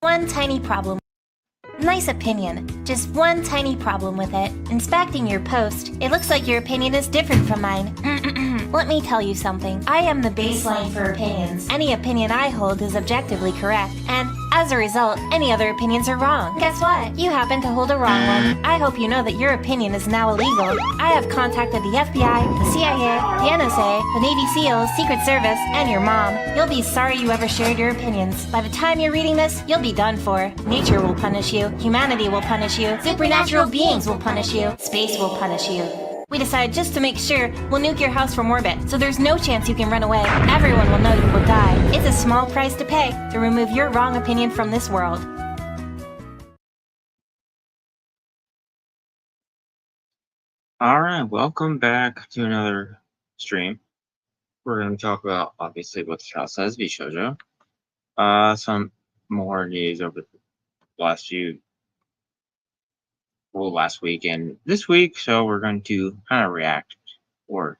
One tiny problem. Nice opinion. Just one tiny problem with it. Inspecting your post, it looks like your opinion is different from mine. Let me tell you something. I am the baseline for opinions. Any opinion I hold is objectively correct, and as a result, any other opinions are wrong. Guess what? You happen to hold a wrong one. I hope you know that your opinion is now illegal. I have contacted the FBI, the CIA, the NSA, the Navy SEALs, Secret Service, and your mom. You'll be sorry you ever shared your opinions. By the time you're reading this, you'll be done for. Nature will punish you. Humanity will punish you. Supernatural beings will punish you. Space will punish you. We decided just to make sure we'll nuke your house from orbit, so there's no chance you can run away. Everyone will know you will die. It's a small price to pay to remove your wrong opinion from this world. Alright, welcome back to another stream. We're going to talk about, obviously, what the child says, Vshojo. Some more news over the last last week and this week, so we're going to kind of react or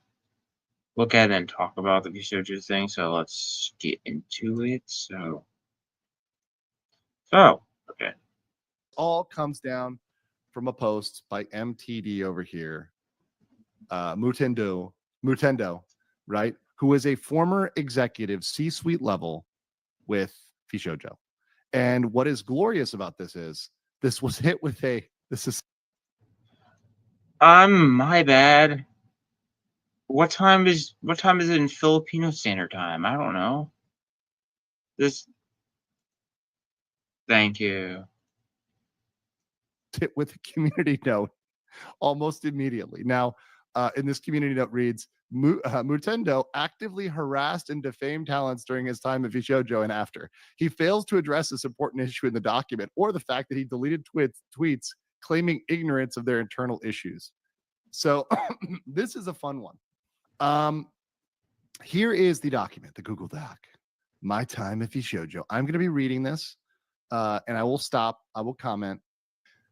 look at and talk about the Vshojo thing, so let's get into it. So, okay. All comes down from a post by MTD over here, Mutendo, right? Who is a former executive C-suite level with Vshojo. And what is glorious about this is this was hit with my bad. What time is it in Filipino Standard Time? I don't know. Thank you. Hit with a community note almost immediately. Now, in this community note reads, Mutendo actively harassed and defamed talents during his time at Vshojo and after. He fails to address this important issue in the document or the fact that he deleted tweets claiming ignorance of their internal issues. So this is a fun one. Here is the document, the Google Doc. My time at Vshojo. I'm going to be reading this, and I will stop. I will comment.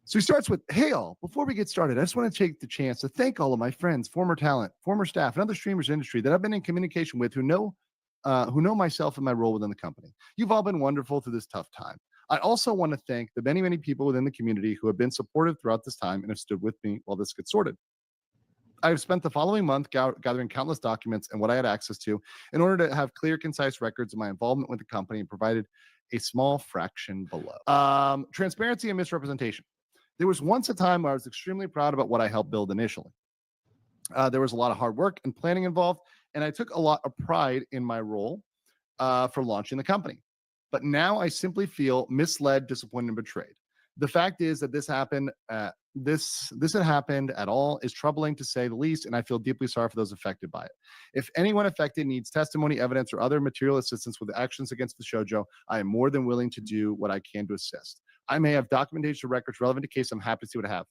So he starts with, hey all, before we get started, I just want to take the chance to thank all of my friends, former talent, former staff, and other streamers in the industry that I've been in communication with who know myself and my role within the company. You've all been wonderful through this tough time. I also want to thank the many, many people within the community who have been supportive throughout this time and have stood with me while this gets sorted. I've spent the following month gathering countless documents and what I had access to in order to have clear, concise records of my involvement with the company and provided a small fraction below. Transparency and misrepresentation. There was once a time where I was extremely proud about what I helped build initially. There was a lot of hard work and planning involved, and I took a lot of pride in my role for launching the company. But now I simply feel misled, disappointed, and betrayed. The fact is that this happened. This had happened at all is troubling to say the least, and I feel deeply sorry for those affected by it. If anyone affected needs testimony, evidence, or other material assistance with actions against Vshojo, I am more than willing to do what I can to assist. I may have documentation records relevant to case. I'm happy to see what I have.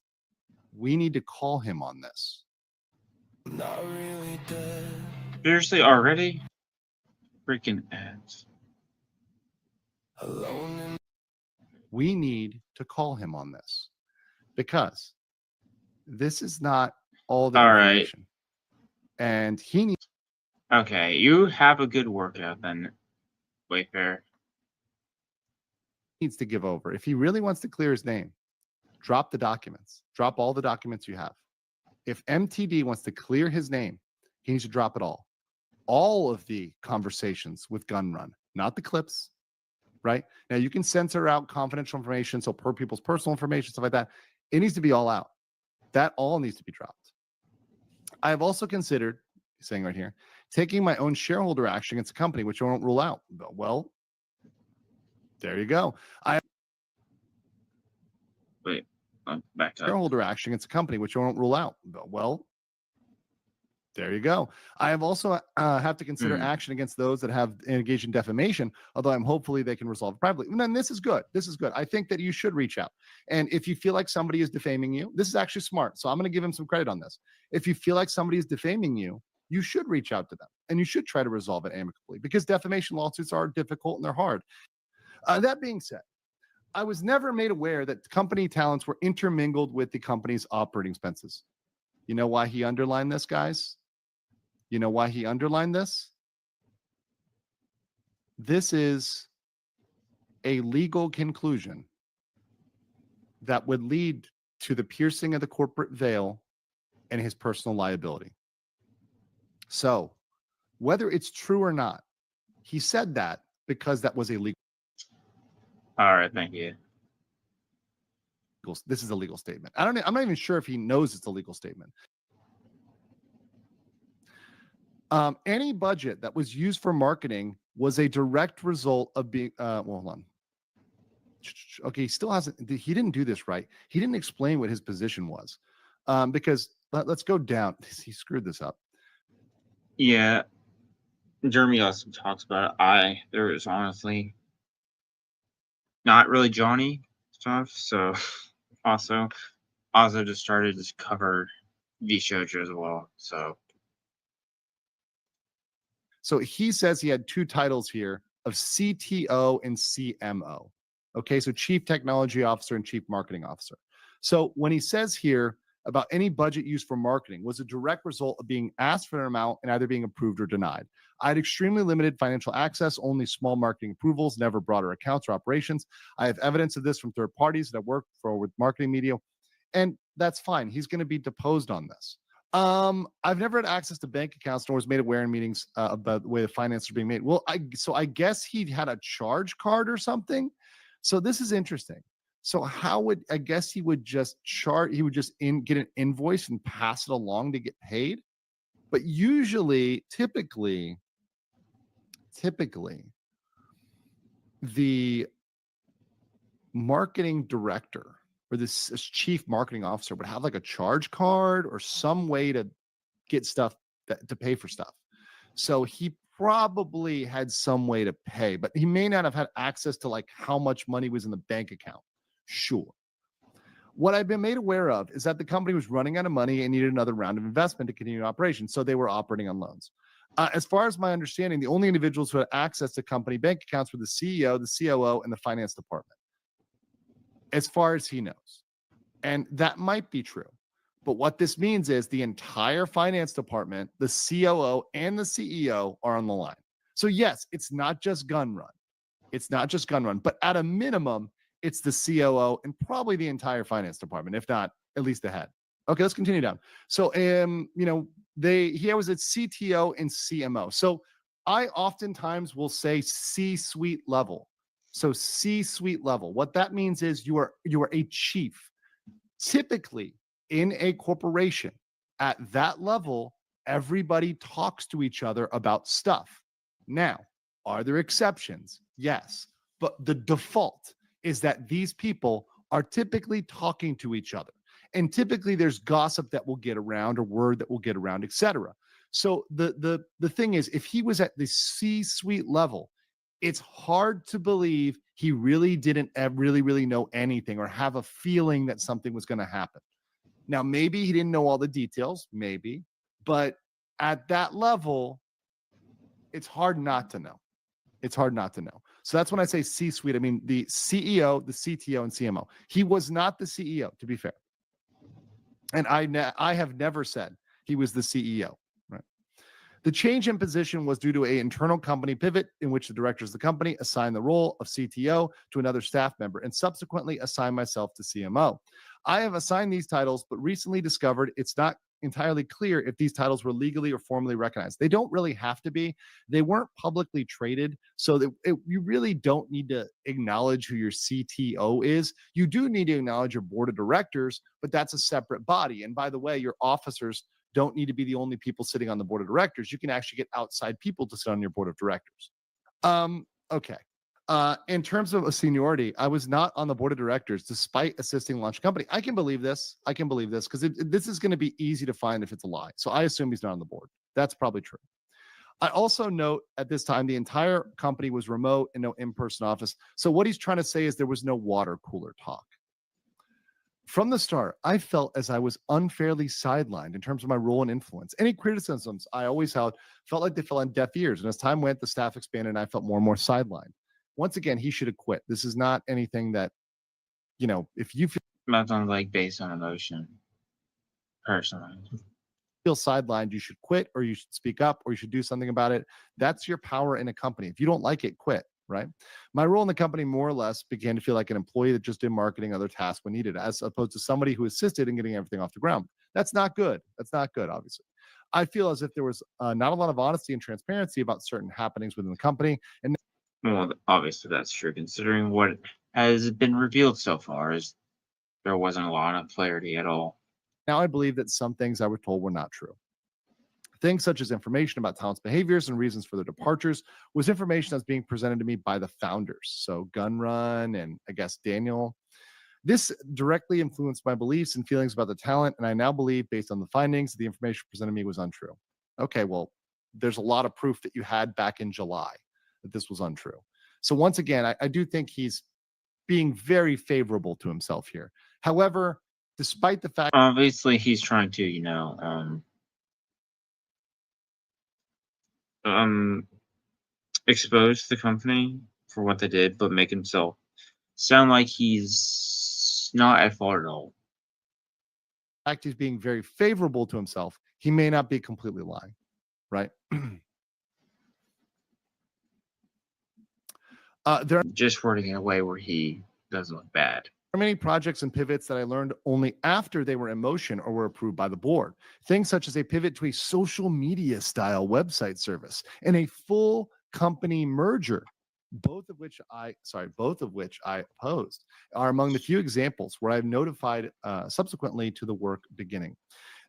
We need to call him on this. Not really dead. Seriously, already? Freaking ads. Alone. We need to call him on this because this is not all the information. Right. And he needs. Okay, you have a good workout then, Wayfair. Needs to give over. If he really wants to clear his name, drop the documents. Drop all the documents you have. If MTD wants to clear his name, he needs to drop it all. All of the conversations with Gunrun, not the clips, right? Now you can censor out confidential information, so per people's personal information, stuff like that. It needs to be all out. That all needs to be dropped. I have also considered, saying right here, taking my own shareholder action against the company, which I won't rule out. Well, there you go. Wait, I'm back up. Shareholder action against a company, which I won't rule out. Well, there you go. I have also have to consider action against those that have engaged in defamation, although I'm hopefully they can resolve it privately. And then this is good. This is good. I think that you should reach out. And if you feel like somebody is defaming you, this is actually smart. So I'm going to give him some credit on this. If you feel like somebody is defaming you, you should reach out to them and you should try to resolve it amicably because defamation lawsuits are difficult and they're hard. That being said, I was never made aware that company talents were intermingled with the company's operating expenses. You know why he underlined this, guys? You know why he underlined this? This is a legal conclusion that would lead to the piercing of the corporate veil and his personal liability. So, whether it's true or not, he said that because that was a legal. All right, thank you. This is a legal statement. I'm not even sure if he knows it's a legal statement. Any budget that was used for marketing was a direct result of being. Well, hold on. Okay, he still hasn't. He didn't do this right. He didn't explain what his position was, because let's go down. He screwed this up. Yeah, Jeremy also talks about it. There was honestly not really Johnny stuff, so also just started to cover Vshojo as well. So he says he had two titles here of CTO and CMO. Okay, so Chief Technology Officer and Chief Marketing Officer. So when he says here about any budget used for marketing was a direct result of being asked for an amount and either being approved or denied. I had extremely limited financial access, only small marketing approvals, never broader accounts or operations. I have evidence of this from third parties that I work for with marketing media, and that's fine. He's going to be deposed on this. I've never had access to bank accounts nor was made aware in meetings about the way the finances are being made. Well, I guess he had a charge card or something. So this is interesting. So how would, I guess he would just get an invoice and pass it along to get paid. But usually, typically, the marketing director or this chief marketing officer would have like a charge card or some way to get stuff to pay for stuff. So he probably had some way to pay, but he may not have had access to like how much money was in the bank account. Sure. What I've been made aware of is that the company was running out of money and needed another round of investment to continue operations. So they were operating on loans. As far as my understanding, the only individuals who had access to company bank accounts were the CEO, the COO, and the finance department, as far as he knows. And that might be true. But what this means is the entire finance department, the COO, and the CEO are on the line. So yes, it's not just gun run. But at a minimum, it's the COO and probably the entire finance department, if not at least the head. Okay, let's continue down. So, he was at CTO and CMO. So I oftentimes will say C-suite level. So C-suite level. What that means is you are a chief. Typically in a corporation at that level, everybody talks to each other about stuff. Now, are there exceptions? Yes. But the default is that these people are typically talking to each other. And typically there's gossip that will get around or word that will get around, etc. So the thing is, if he was at the C-suite level, it's hard to believe he really didn't really know anything or have a feeling that something was going to happen. Now, maybe he didn't know all the details, maybe, but at that level, it's hard not to know. So that's when I say C-suite, I mean the CEO, the CTO, and CMO. He was not the CEO, to be fair. And I have never said he was the CEO. Right? The change in position was due to an internal company pivot in which the directors of the company assigned the role of CTO to another staff member and subsequently assigned myself to CMO. I have assigned these titles, but recently discovered it's not entirely clear if these titles were legally or formally recognized. They don't really have to be. They weren't publicly traded, so that you really don't need to acknowledge who your CTO is. You do need to acknowledge your board of directors, but that's a separate body. And by the way, your officers don't need to be the only people sitting on the board of directors. You can actually get outside people to sit on your board of directors. Okay. In terms of a seniority, I was not on the board of directors despite assisting launch a company. I can believe this because this is going to be easy to find if it's a lie. So I assume he's not on the board. That's probably true. I also note at this time, the entire company was remote and no in-person office. So what he's trying to say is there was no water cooler talk. From the start, I felt as I was unfairly sidelined in terms of my role and influence. Any criticisms I always held felt like they fell on deaf ears. And as time went, the staff expanded and I felt more and more sidelined. Once again, he should have quit. This is not anything that, if you That's on like based on emotion, personally. feel sidelined, you should quit or you should speak up or you should do something about it. That's your power in a company. If you don't like it, quit. right? My role in the company more or less began to feel like an employee that just did marketing, other tasks when needed, as opposed to somebody who assisted in getting everything off the ground. That's not good. That's not good, obviously. I feel as if there was not a lot of honesty and transparency about certain happenings within the company. And Well, obviously that's true, considering what has been revealed so far is there wasn't a lot of clarity at all. now I believe that some things I was told were not true. Things such as information about talent's behaviors and reasons for their departures was information that's being presented to me by the founders. So Gunrun and I guess Daniel. This directly influenced my beliefs and feelings about the talent, and I now believe, based on the findings, the information presented to me was untrue. Okay, well, there's a lot of proof that you had back in July that this was untrue. So once again, I do think he's being very favorable to himself here. However, despite the fact Obviously, he's trying to, expose the company for what they did, but make himself sound like he's not at fault at all. he's being very favorable to himself, he may not be completely lying, right? There Just wording it in a way where he doesn't look bad. are many projects and pivots that I learned only after they were in motion or were approved by the board. Things such as a pivot to a social media style website service and a full company merger, both of which I opposed, are among the few examples where I've notified subsequently to the work beginning.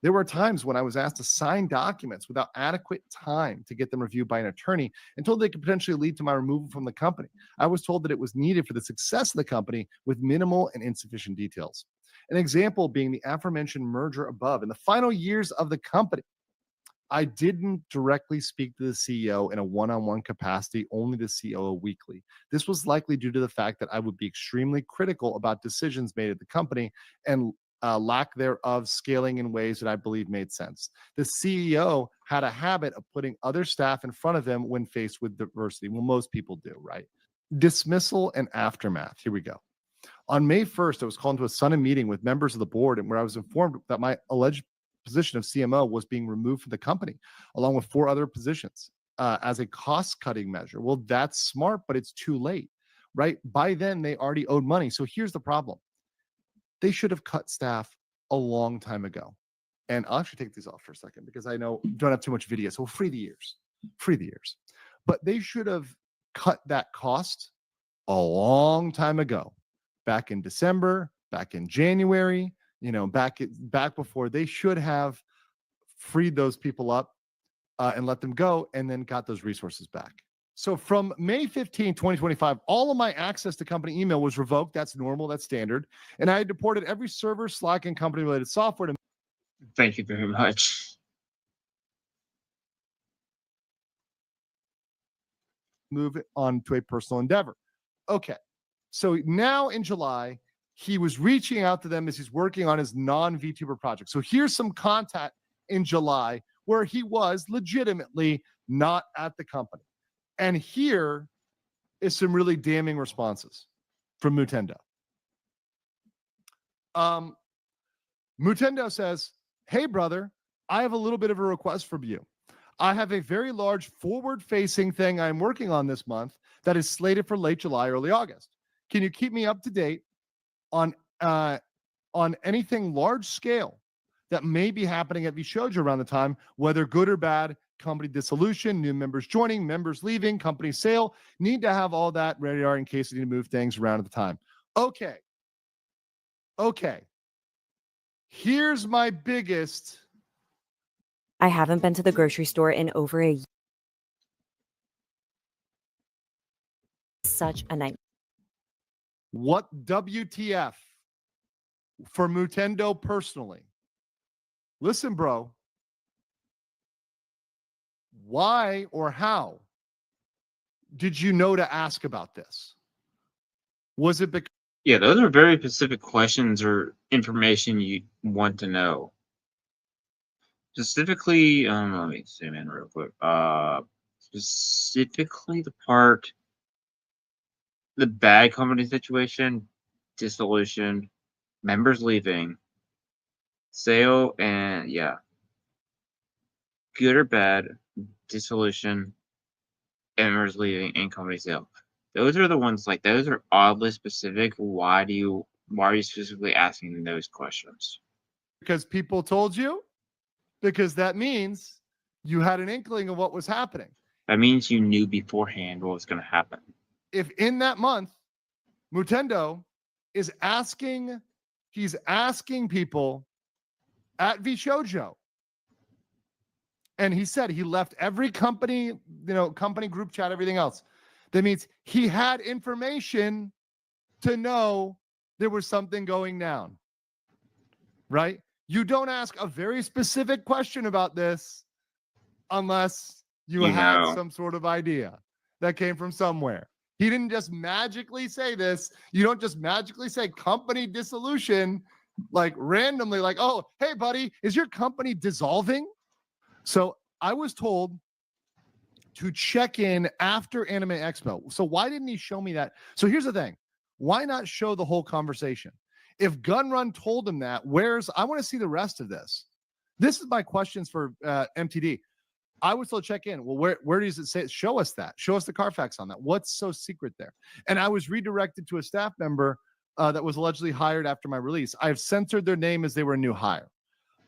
There were times when I was asked to sign documents without adequate time to get them reviewed by an attorney and told they could potentially lead to my removal from the company. I was told that it was needed for the success of the company with minimal and insufficient details. An example being the aforementioned merger above. In the final years of the company, I didn't directly speak to the CEO in a one-on-one capacity, only the COO weekly. This was likely due to the fact that I would be extremely critical about decisions made at the company and lack thereof scaling in ways that I believe made sense. The CEO had a habit of putting other staff in front of him when faced with diversity. Well, most people do, right? Dismissal and aftermath. Here we go. On May 1st, I was called into a Sunday meeting with members of the board and where I was informed that my alleged position of CMO was being removed from the company, along with 4 other positions as a cost-cutting measure. Well, that's smart, but it's too late, right? By then, they already owed money. So here's the problem. They should have cut staff a long time ago. And I'll actually take these off for a second because I know don't have too much video. So we'll free the ears. But they should have cut that cost a long time ago, back in December, back in January, back before. They should have freed those people up and let them go and then got those resources back. So from May 15, 2025, all of my access to company email was revoked. That's normal. That's standard. And I had deported every server, Slack, and company-related software to Thank you very much. move it on to a personal endeavor. Okay. So now in July, he was reaching out to them as he's working on his non-VTuber project. So here's some contact in July where he was legitimately not at the company. And here is some really damning responses from Mutendo. Mutendo says, "Hey, brother, I have a little bit of a request from you. I have a very large forward-facing thing I'm working on this month that is slated for late July, early August. Can you keep me up to date on anything large scale that may be happening at Vshojo around the time, whether good or bad, company dissolution, new members joining, members leaving, company sale? Need to have all that ready in case you need to move things around at the time." Okay. Here's my biggest. I haven't been to the grocery store in over a year. Such a nightmare. What WTF for Mutendo personally? Listen, bro. Why or how did you know to ask about this? Was it because Yeah, those are very specific questions or information you want to know. Specifically, let me zoom in real quick. Specifically the bad company situation, dissolution, members leaving, sale, and good or bad, dissolution, members leaving, and company sale. Those are the ones like those are oddly specific. Why are you specifically asking those questions? Because people told you? Because that means you had an inkling of what was happening. That means you knew beforehand what was going to happen. If in that month, Mutendo is asking, he's asking people at Vshojo, and he said he left every company, company group chat, everything else. That means he had information to know there was something going down, right? You don't ask a very specific question about this unless you had some sort of idea that came from somewhere. He didn't just magically say this. You don't just magically say company dissolution, like randomly, like, oh, hey, buddy, is your company dissolving? So I was told to check in after Anime Expo. So why didn't he show me that? So here's the thing. Why not show the whole conversation? If Gunrun told him that, I want to see the rest of this. This is my questions for MTD. I would still check in. Well, where does it say? Show us that. Show us the Carfax on that. What's so secret there? And I was redirected to a staff member that was allegedly hired after my release. I've censored their name as they were a new hire.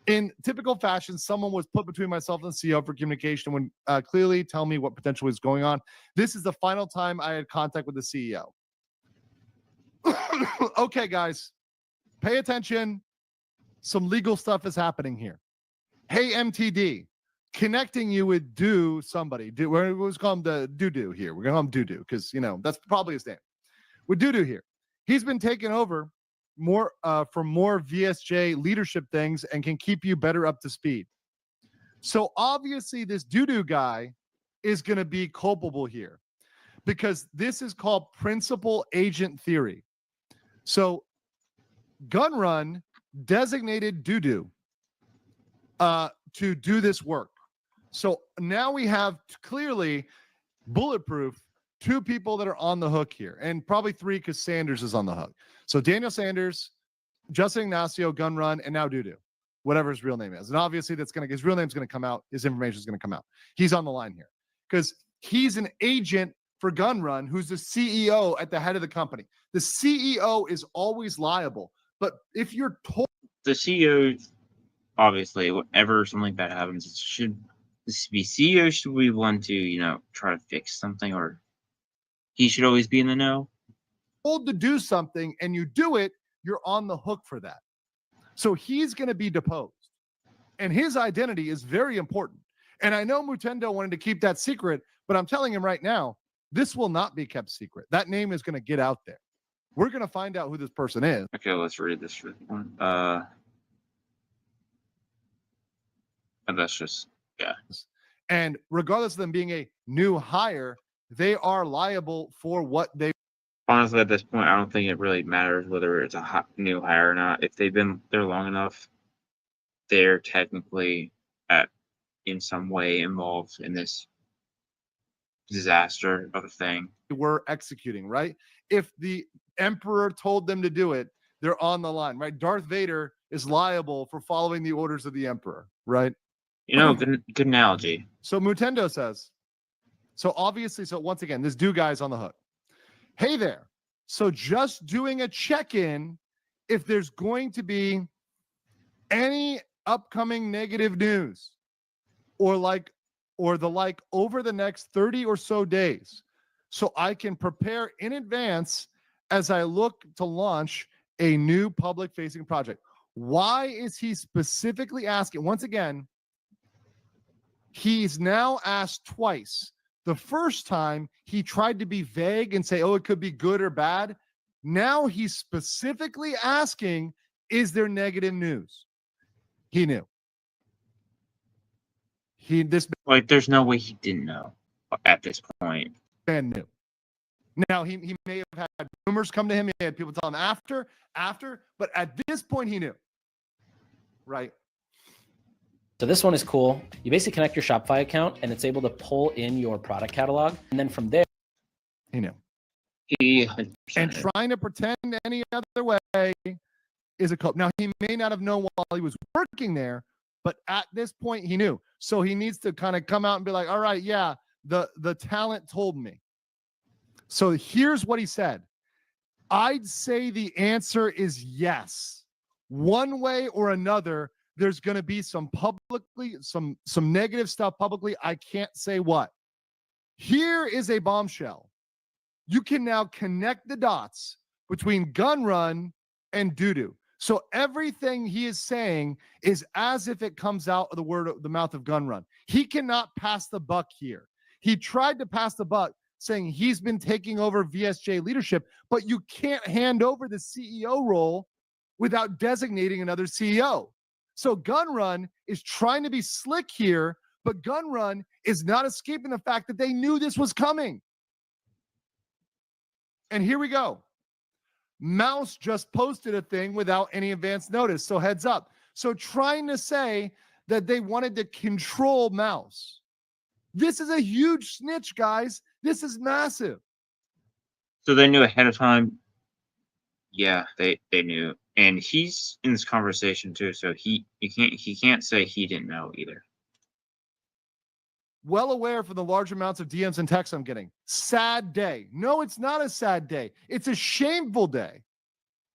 In typical fashion, someone was put between myself and the CEO for communication when clearly tell me what potentially was going on. This is the final time I had contact with the CEO. Okay, guys, pay attention. Some legal stuff is happening here. Hey, MTD, connecting you with somebody. We're going to call him the Doo here. We're going to call him Doo because, that's probably his name. With Doo here. He's been taken over for more VSJ leadership things and can keep you better up to speed. So obviously this Doo guy is going to be culpable here because this is called principal agent theory. So Gunrun designated Doo to do this work. So now we have clearly bulletproof 2 people that are on the hook here, and probably 3 because Sanders is on the hook. So Daniel Sanders, Justin Ignacio, Gunrun, and now Doo, whatever his real name is. And obviously his real name's going to come out. His information is going to come out. He's on the line here because he's an agent for Gunrun, who's the CEO at the head of the company. The CEO is always liable. But if you're told the CEO, obviously, whenever something bad happens, should this be CEO? Should we want to, try to fix something, or he should always be in the know? to do something and you do it, you're on the hook for that. So he's going to be deposed. And his identity is very important. And I know Mutendo wanted to keep that secret, but I'm telling him right now, this will not be kept secret. That name is going to get out there. We're going to find out who this person is. Okay, let's read this one. And that's just, yeah. And regardless of them being a new hire, they are liable for what they. Honestly, at this point, I don't think it really matters whether it's a new hire or not. If they've been there long enough, they're technically in some way involved in this disaster of a thing. Were executing, right? If the emperor told them to do it, they're on the line, right? Darth Vader is liable for following the orders of the emperor, right? Good analogy. So Mutendo says, so once again, this guy's on the hook. Hey there. So just doing a check-in if there's going to be any upcoming negative news or the like over the next 30 or so days, so I can prepare in advance as I look to launch a new public-facing project. Why is he specifically asking? Once again, he's now asked twice. The first time he tried to be vague and say, oh, it could be good or bad. Now he's specifically asking, is there negative news? He knew. There's no way he didn't know at this point. Man knew. Now he may have had rumors come to him. He had people tell him after, but at this point he knew. Right. So this one is cool. You basically connect your Shopify account and it's able to pull in your product catalog. And then from there, he knew. And trying to pretend any other way is a code. Now, he may not have known while he was working there, but at this point he knew. So he needs to kind of come out and be like, all right, yeah, the talent told me. So here's what he said. I'd say the answer is yes. One way or another, there's going to be some negative stuff publicly. I can't say what. Here is a bombshell. You can now connect the dots between Gun Run and Doodoo. So everything he is saying is as if it comes out of the mouth of Gun Run. He cannot pass the buck here. He tried to pass the buck saying he's been taking over VSJ leadership, but you can't hand over the CEO role without designating another CEO. So Gun Run is trying to be slick here, but Gun Run is not escaping the fact that they knew this was coming. And here we go. Mouse just posted a thing without any advance notice. So heads up. So trying to say that they wanted to control Mouse. This is a huge snitch, guys. This is massive. So they knew ahead of time. Yeah, they knew. And he's in this conversation too, so he can't say he didn't know either. Well aware for the large amounts of DMs and texts I'm getting. Sad day. No, it's not a sad day. It's a shameful day.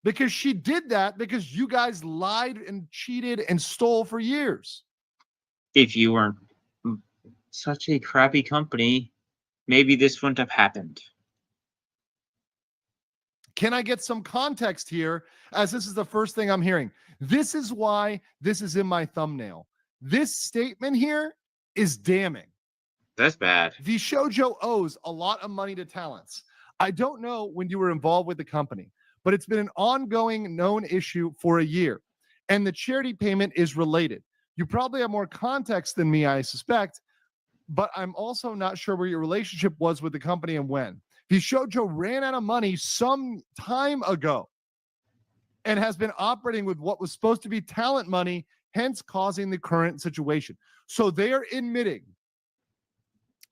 Because she did that because you guys lied and cheated and stole for years. If you weren't such a crappy company, maybe this wouldn't have happened. Can I get some context here, as this is the first thing I'm hearing? This is why this is in my thumbnail. This statement here is damning. That's bad. Vshojo owes a lot of money to talents. I don't know when you were involved with the company, but it's been an ongoing known issue for a year, and the charity payment is related. You probably have more context than me, I suspect, but I'm also not sure where your relationship was with the company and when. Vshojo ran out of money some time ago and has been operating with what was supposed to be talent money, hence causing the current situation. So they are admitting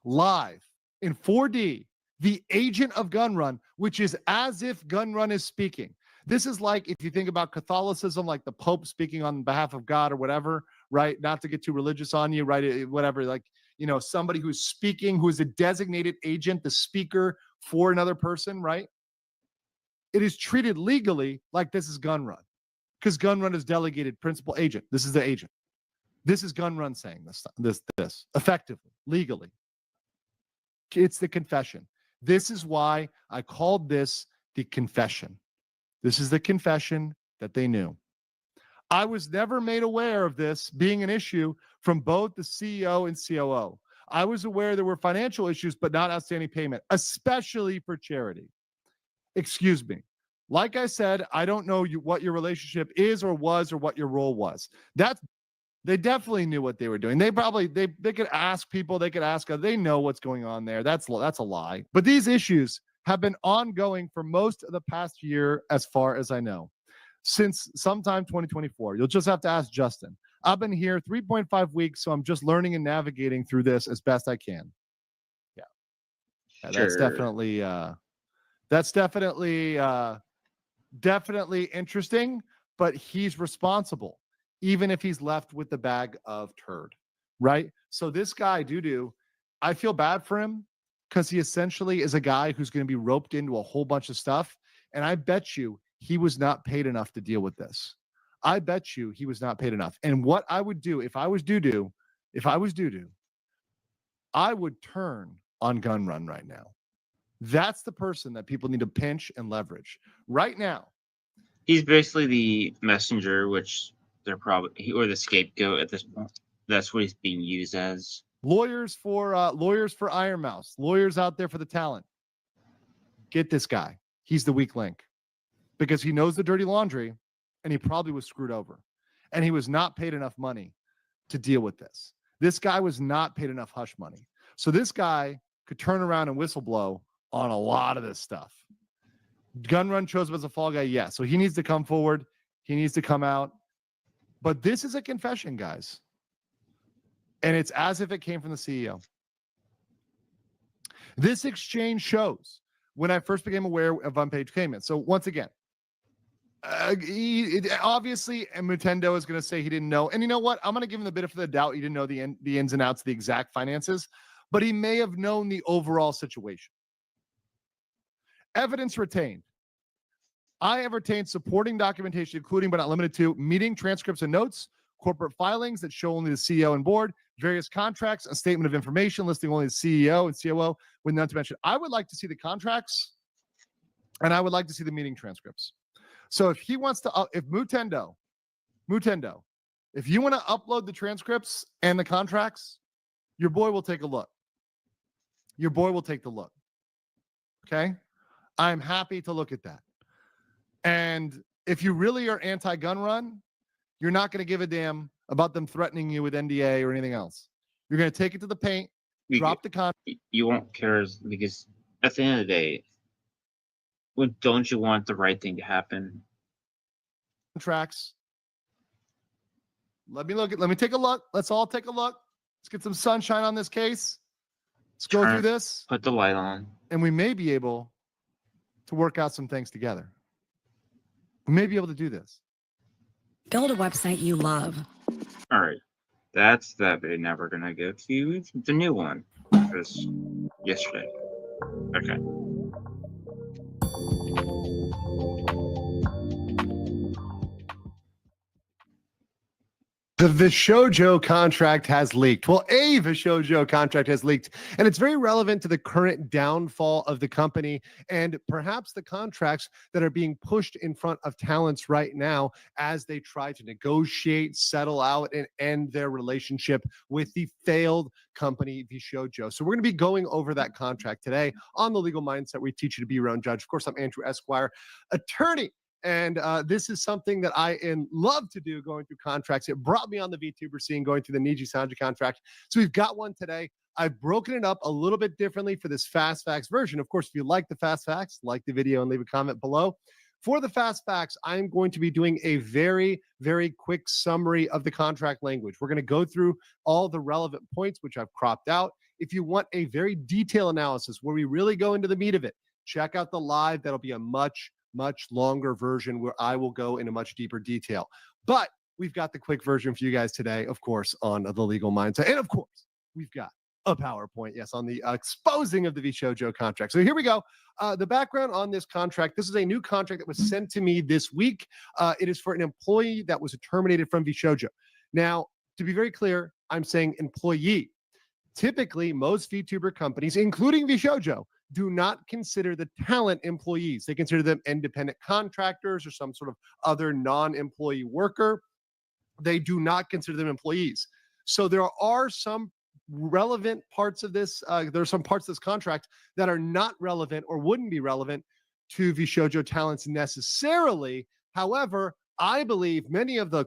live in 4D the agent of Gun Run, which is as if Gun Run is speaking. This is like if you think about Catholicism, like the Pope speaking on behalf of God or whatever, right? Not to get too religious on you, right? Whatever, like, you know, somebody who's speaking, who is a designated agent, the speaker for another person, right? It is treated legally like this is Gun Run because Gun Run is delegated principal agent. This is the agent. This is Gun Run saying this effectively, legally. It's the confession. This is why I called this the confession. This is the confession that they knew. I was never made aware of this being an issue from both the CEO and COO. I was aware there were financial issues, but not outstanding payment, especially for charity. Excuse me. Like I said, I don't know what your relationship is or was or what your role was. They definitely knew what they were doing. They could ask people, they could ask others. They know what's going on there. That's a lie. But these issues have been ongoing for most of the past year, as far as I know, since sometime 2024. You'll just have to ask Justin. I've been here 3.5 weeks, so I'm just learning and navigating through this as best I can. Yeah, Sure. That's definitely interesting, but he's responsible, even if he's left with the bag of turd, right? So this guy, Doodoo, I feel bad for him because he essentially is a guy who's going to be roped into a whole bunch of stuff. And I bet you he was not paid enough to deal with this. I bet you he was not paid enough. And what I would do if I was Doodoo, I would turn on Gun Run right now. That's the person that people need to pinch and leverage right now. He's basically the messenger, which they're probably, or the scapegoat at this point. That's what he's being used as. Lawyers for Iron Mouse, lawyers out there for the talent. Get this guy. He's the weak link because he knows the dirty laundry and he probably was screwed over and he was not paid enough money to deal with this. This guy was not paid enough hush money. So this guy could turn around and whistleblow on a lot of this stuff. Gun Run chose him as a fall guy. Yeah. So he needs to come forward. He needs to come out. But this is a confession, guys. And it's as if it came from the CEO. This exchange shows when I first became aware of unpaid payments. So once again, obviously, Nintendo is going to say he didn't know. And you know what? I'm going to give him the benefit of the doubt. He didn't know the ins and outs of the exact finances, but he may have known the overall situation. Evidence retained. I have retained supporting documentation, including but not limited to meeting transcripts and notes, corporate filings that show only the CEO and board, various contracts, a statement of information listing only the CEO and COO, with none to mention. I would like to see the contracts, and I would like to see the meeting transcripts. So if he wants to, if Mutendo, if you want to upload the transcripts and the contracts, your boy will take a look. Your boy will take the look. Okay? I'm happy to look at that. And if you really are anti-gun run, you're not going to give a damn about them threatening you with NDA or anything else. You're going to take it to the paint, drop the con. You won't care because at the end of the day, don't you want the right thing to happen? Contracts. Let me take a look. Let's all take a look. Let's get some sunshine on this case. Let's go through this. Put the light on. And we may be able to work out some things together. We may be able to do this. Build a website you love. All right. That's that bit. Now we're going to go to the new one. Because yesterday. Okay. The Vshojo contract has leaked. Well, a Vshojo contract has leaked, and it's very relevant to the current downfall of the company and perhaps the contracts that are being pushed in front of talents right now as they try to negotiate, settle out, and end their relationship with the failed company Vshojo. So we're going to be going over that contract today on the Legal Mindset. We teach you to be your own judge. Of course, I'm Andrew Esquire, attorney. And this is something that I love to do, going through contracts. It brought me on the VTuber scene, going through the Niji Sanji contract. So we've got one today. I've broken it up a little bit differently for this Fast Facts version. Of course, if you like the Fast Facts, like the video and leave a comment below. For the Fast Facts, I'm going to be doing a very, very quick summary of the contract language. We're going to go through all the relevant points, which I've cropped out. If you want a very detailed analysis where we really go into the meat of it, check out the live. That'll be a much longer version where I will go into much deeper detail. But we've got the quick version for you guys today, of course, on the Legal Mindset. And of course, we've got a PowerPoint, yes, on the exposing of the Vshojo contract. So here we go. The background on this contract, this is a new contract that was sent to me this week. It is for an employee that was terminated from Vshojo. Now, to be very clear, I'm saying employee. Typically, most VTuber companies, including Vshojo, do not consider the talent employees. They consider them independent contractors or some sort of other non-employee worker. They do not consider them employees. So there are some relevant parts of this. There are some parts of this contract that are not relevant or wouldn't be relevant to Vshojo talents necessarily. However, I believe many of the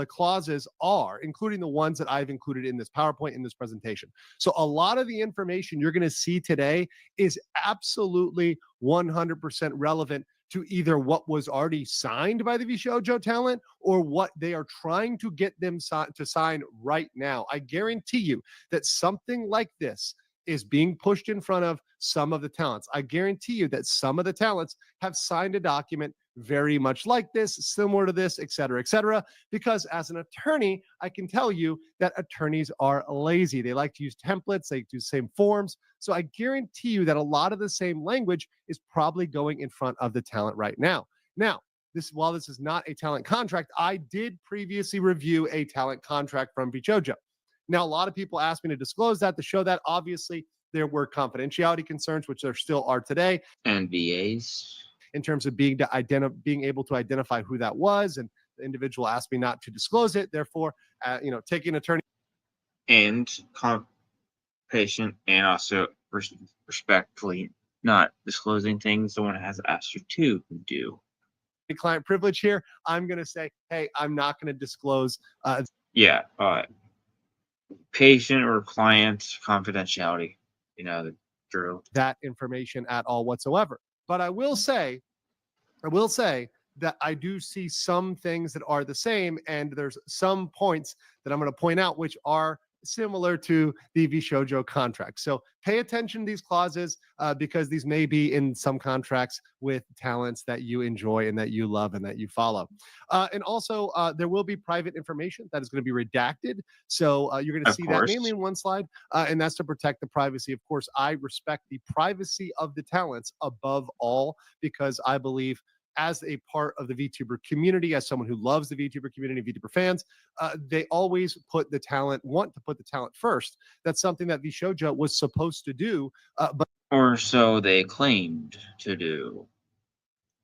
clauses are, including the ones that I've included in this PowerPoint, in this presentation. So a lot of the information you're going to see today is absolutely 100% relevant to either what was already signed by the Vshojo talent or what they are trying to get them to sign right now. I guarantee you that something like this is being pushed in front of some of the talents. I guarantee you that some of the talents have signed a document very much like this, similar to this, et cetera, because as an attorney, I can tell you that attorneys are lazy. They like to use templates, they do the same forms. So I guarantee you that a lot of the same language is probably going in front of the talent right now. Now, while this is not a talent contract, I did previously review a talent contract from Vshojo. Now, a lot of people asked me to disclose that, to show that. Obviously, there were confidentiality concerns, which there still are today. NDAs. In terms of being able to identify who that was, and the individual asked me not to disclose it. Therefore, taking attorney and patient, and also respectfully not disclosing things someone has asked you to do. Client privilege here. I'm going to say, hey, I'm not going to disclose. Patient or client confidentiality. The drill. That information at all whatsoever. But I will say that I do see some things that are the same, and there's some points that I'm going to point out which are similar to the Vshojo contract. So pay attention to these clauses because these may be in some contracts with talents that you enjoy and that you love and that you follow. And also, there will be private information that is going to be redacted. So you're going to Of see that course. mainly in one slide, and that's to protect the privacy. Of course, I respect the privacy of the talents above all because I believe as a part of the VTuber community, as someone who loves the VTuber community, VTuber fans, they always want to put the talent first. That's something that Vshojo was supposed to do, but Or so they claimed to do.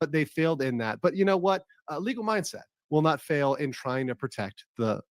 they failed in that. But you know what? Legal Mindset will not fail in trying to protect the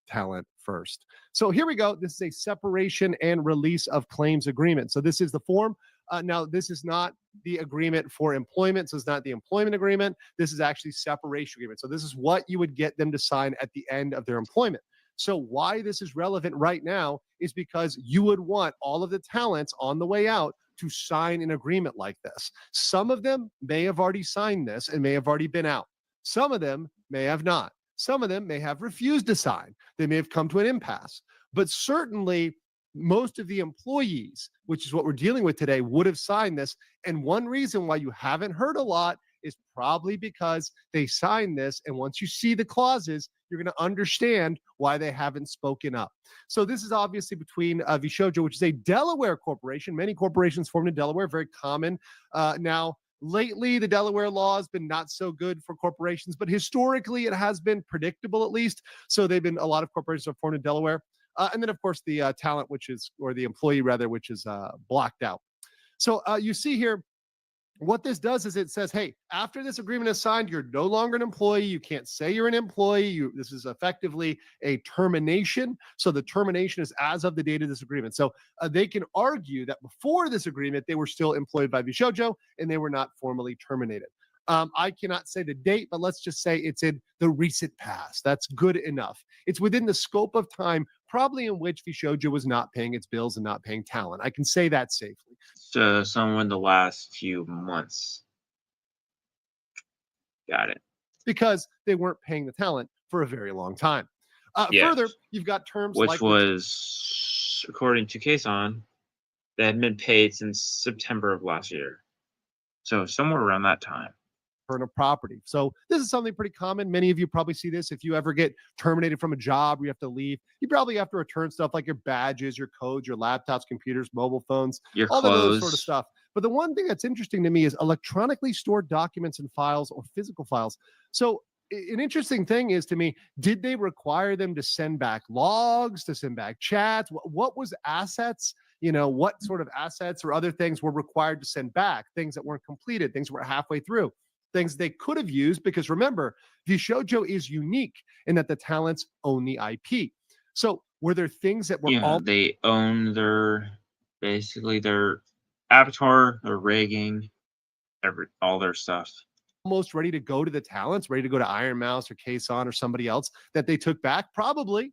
talent first. So here we go. This is a separation and release of claims agreement. So this is the form. Now, this is not the agreement for employment. So it's not the employment agreement. This is actually separation agreement. So this is what you would get them to sign at the end of their employment. So why this is relevant right now is because you would want all of the talents on the way out to sign an agreement like this. Some of them may have already signed this and may have already been out. Some of them may have not. Some of them may have refused to sign. They may have come to an impasse. But certainly, most of the employees, which is what we're dealing with today, would have signed this. And one reason why you haven't heard a lot is probably because they signed this. And once you see the clauses, you're going to understand why they haven't spoken up. So this is obviously between Vshojo, which is a Delaware corporation. Many corporations formed in Delaware, very common now. Lately, the Delaware law has been not so good for corporations, but historically it has been predictable at least. So a lot of corporations are formed in Delaware. And then of course the talent, or the employee rather, which is blocked out. So you see here, what this does is it says, hey, after this agreement is signed, you're no longer an employee. You can't say you're an employee. This is effectively a termination. So the termination is as of the date of this agreement. So they can argue that before this agreement, they were still employed by Vshojo and they were not formally terminated. I cannot say the date, but let's just say it's in the recent past. That's good enough. It's within the scope of time, probably in which Vshojo was not paying its bills and not paying talent. I can say that safely. So somewhere in the last few months. Got it. Because they weren't paying the talent for a very long time. Yes. Further, you've got terms Which like was, according to Kason, that had been paid since September of last year. So somewhere around that time. return of property. So this is something pretty common. Many of you probably see this. If you ever get terminated from a job, or you have to leave, you probably have to return stuff like your badges, your codes, your laptops, computers, mobile phones, Your all clothes. those sort of stuff. But the one thing that's interesting to me is electronically stored documents and files or physical files. So an interesting thing is to me, did they require them to send back logs, to send back chats? What was assets? You know, what sort of assets or other things were required to send back? Things that weren't completed, things that were halfway through, things they could have used, because remember, Vshojo is unique in that the talents own the IP. So were there things that were all they own basically their avatar, their rigging, all their stuff. almost ready to go to the talents, ready to go to Iron Mouse or Kason or somebody else that they took back? Probably.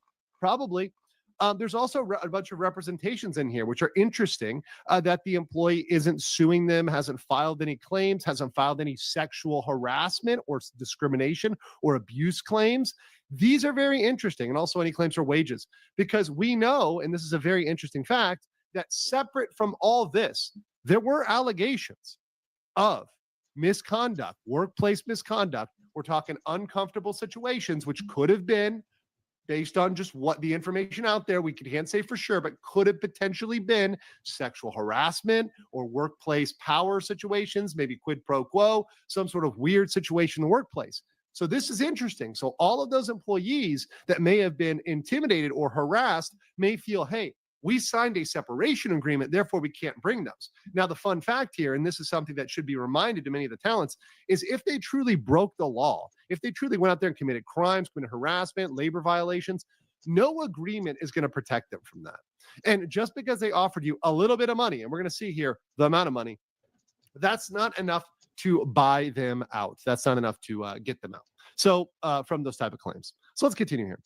There's also a bunch of representations in here, which are interesting, that the employee isn't suing them, hasn't filed any claims, hasn't filed any sexual harassment or discrimination or abuse claims. These are very interesting. And also any claims for wages, because we know, and this is a very interesting fact, that separate from all this, there were allegations of misconduct, workplace misconduct. We're talking uncomfortable situations, which could have been based on just what the information out there, we can't say for sure, but could have potentially been sexual harassment or workplace power situations, maybe quid pro quo, some sort of weird situation in the workplace. So this is interesting. So all of those employees that may have been intimidated or harassed may feel, hey, we signed a separation agreement, therefore we can't bring those. Now, the fun fact here, and this is something that should be reminded to many of the talents, is if they truly broke the law, if they truly went out there and committed crimes, committed harassment, labor violations, no agreement is going to protect them from that. And just because they offered you a little bit of money, and we're going to see here the amount of money, that's not enough to buy them out. That's not enough to get them out. So from those type of claims. So let's continue here.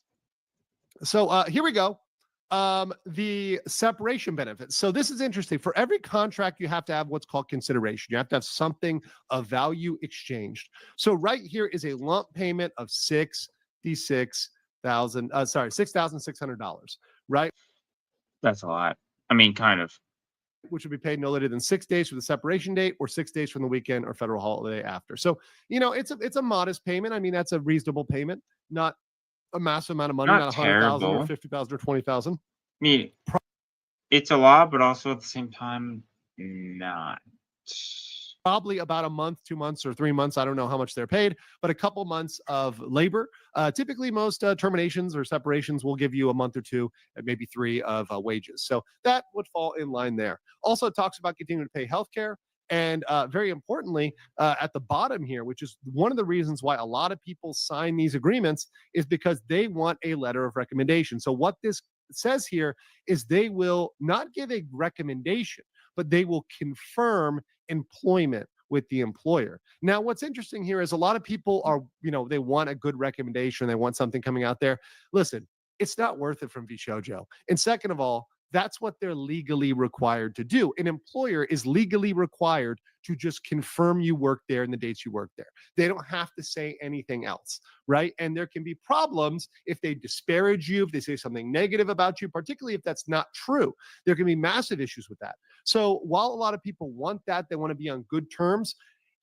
So here we go. The separation benefits. So this is interesting. For every contract, you have to have what's called consideration. You have to have something of value exchanged. So right here is a lump payment of $6,600, right? That's a lot. I mean, kind of. Which would be paid no later than 6 days from the separation date or 6 days from the weekend or federal holiday after. So, it's a modest payment. I mean, that's a reasonable payment, not a massive amount of money, Not not 100,000 or terrible. 50,000 or 20,000. I mean, it's a lot, but also at the same time, not. Probably about a month, 2 months, or 3 months. I don't know how much they're paid, but a couple months of labor. Typically, most terminations or separations will give you a month or two, and maybe three of wages. So that would fall in line there. Also, it talks about continuing to pay healthcare. And very importantly, at the bottom here, which is one of the reasons why a lot of people sign these agreements, is because they want a letter of recommendation. So what this says here is they will not give a recommendation, but they will confirm employment with the employer. Now, what's interesting here is a lot of people are, they want a good recommendation. They want something coming out there. Listen, it's not worth it from Vshojo. And second of all, that's what they're legally required to do. An employer is legally required to just confirm you work there and the dates you work there. They don't have to say anything else, right? And there can be problems if they disparage you, if they say something negative about you, particularly if that's not true. There can be massive issues with that. So while a lot of people want that, they want to be on good terms,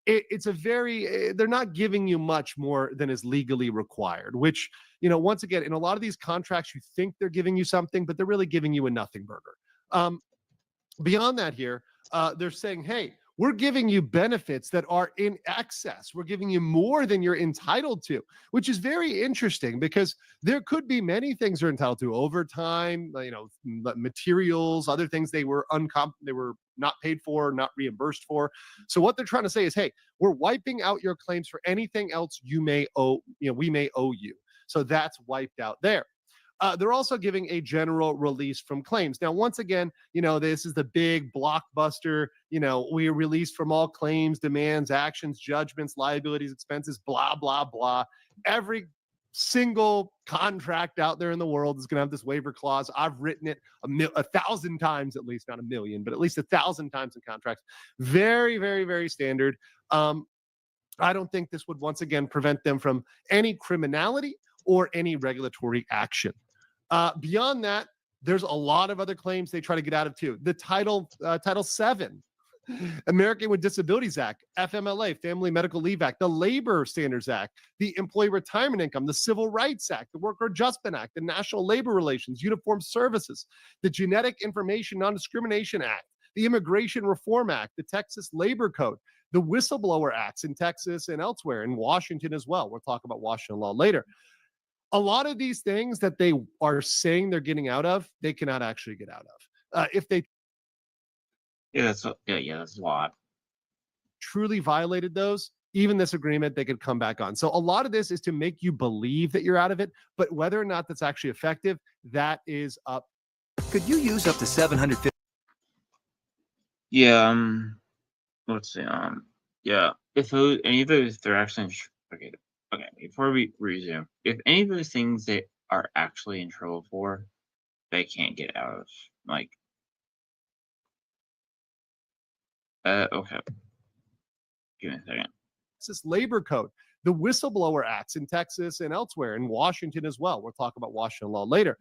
they're not giving you much more than is legally required, which, once again, in a lot of these contracts, you think they're giving you something, but they're really giving you a nothing burger. Beyond that here, they're saying, hey, we're giving you benefits that are in excess. We're giving you more than you're entitled to, which is very interesting because there could be many things you're entitled to: overtime, materials, other things they were not paid for, not reimbursed for. So what they're trying to say is, hey, we're wiping out your claims for anything else we may owe you. So that's wiped out there. They're also giving a general release from claims. Now, once again, this is the big blockbuster. We are released from all claims, demands, actions, judgments, liabilities, expenses, blah, blah, blah. Every single contract out there in the world is going to have this waiver clause. I've written it 1,000 times, at least, not a million, but at least 1,000 times in contracts. Very, very, very standard. I don't think this would once again prevent them from any criminality or any regulatory action. Beyond that, there's a lot of other claims they try to get out of too. The Title VII, American with Disabilities Act, FMLA, Family Medical Leave Act, the Labor Standards Act, the Employee Retirement Income, the Civil Rights Act, the Worker Adjustment Act, the National Labor Relations, Uniform Services, the Genetic Information Non-Discrimination Act, the Immigration Reform Act, the Texas Labor Code, the Whistleblower Acts in Texas and elsewhere, in Washington as well. We'll talk about Washington law later. A lot of these things that they are saying they're getting out of, they cannot actually get out of. If they that's a lot. truly violated those, even this agreement, they could come back on. So a lot of this is to make you believe that you're out of it, but whether or not that's actually effective, that is up. Could you use up to 750? Yeah. Let's see. Yeah. If any of those, they're actually okay. Okay, before we resume, if any of those things they are actually in trouble for, they can't get out of. Okay. Give me a second. Texas Labor Code, the Whistleblower Acts in Texas and elsewhere, in Washington as well. We'll talk about Washington law later.